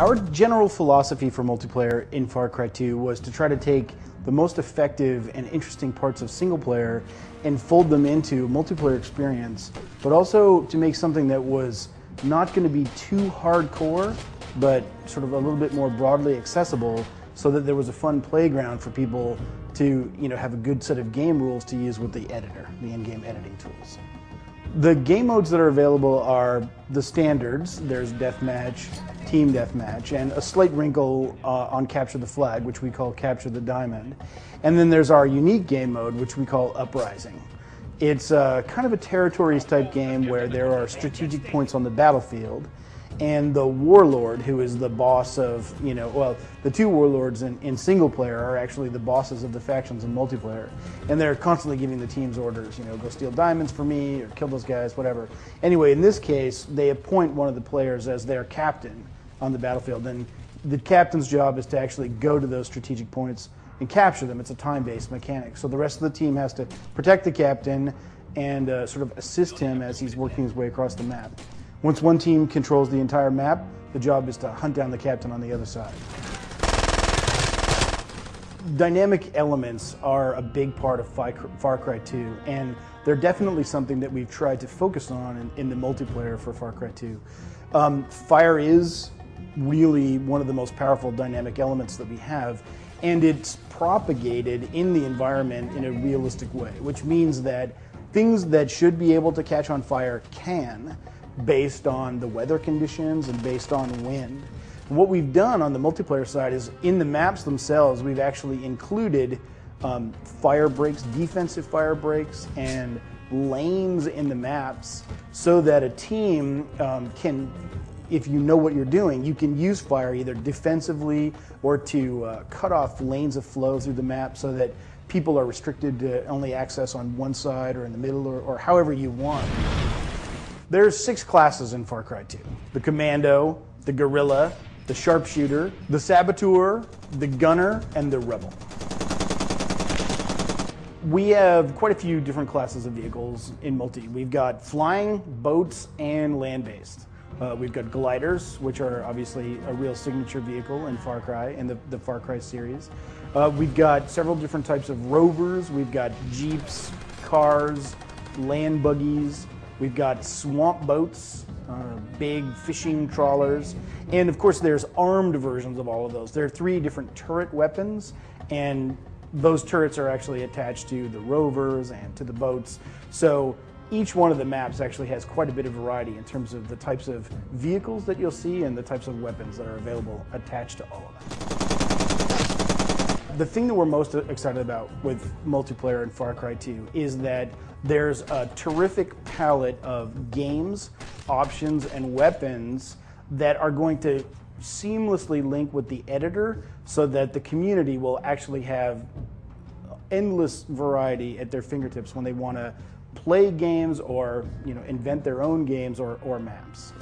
Our general philosophy for multiplayer in Far Cry 2 was to try to take the most effective and interesting parts of single player and fold them into a multiplayer experience, but also to make something that was not going to be too hardcore, but sort of a little bit more broadly accessible, so that there was a fun playground for people to, have a good set of game rules to use with the editor, the in-game editing tools. The game modes that are available are the standards. There's Deathmatch, Team Deathmatch, and a slight wrinkle on Capture the Flag, which we call Capture the Diamond. And then there's our unique game mode, which we call Uprising. It's kind of a territories type game where there are strategic points on the battlefield, and the warlord, who is the boss of, the two warlords in single player are actually the bosses of the factions in multiplayer. And they're constantly giving the teams orders, go steal diamonds for me, or kill those guys, whatever. Anyway, in this case, they appoint one of the players as their captain on the battlefield. And the captain's job is to actually go to those strategic points and capture them. It's a time-based mechanic. So the rest of the team has to protect the captain and sort of assist him as he's working his way across the map. Once one team controls the entire map, the job is to hunt down the captain on the other side. Dynamic elements are a big part of Far Cry 2, and they're definitely something that we've tried to focus on in the multiplayer for Far Cry 2. Fire is really one of the most powerful dynamic elements that we have, and it's propagated in the environment in a realistic way, which means that things that should be able to catch on fire can, based on the weather conditions and based on wind. And what we've done on the multiplayer side is in the maps themselves, we've actually included fire breaks, defensive fire breaks, and lanes in the maps so that a team can, if you know what you're doing, you can use fire either defensively or to cut off lanes of flow through the map so that people are restricted to only access on one side or in the middle or however you want. There's 6 classes in Far Cry 2. The Commando, the Guerrilla, the Sharpshooter, the Saboteur, the Gunner, and the Rebel. We have quite a few different classes of vehicles in multi. We've got flying, boats, and land-based. We've got gliders, which are obviously a real signature vehicle in Far Cry, in the Far Cry series. We've got several different types of rovers. We've got jeeps, cars, land buggies. We've got swamp boats, big fishing trawlers, and of course there's armed versions of all of those. There are 3 different turret weapons, and those turrets are actually attached to the rovers and to the boats. So each one of the maps actually has quite a bit of variety in terms of the types of vehicles that you'll see and the types of weapons that are available attached to all of them. The thing that we're most excited about with multiplayer in Far Cry 2 is that there's a terrific palette of games, options, and weapons that are going to seamlessly link with the editor so that the community will actually have endless variety at their fingertips when they want to play games or invent their own games or maps.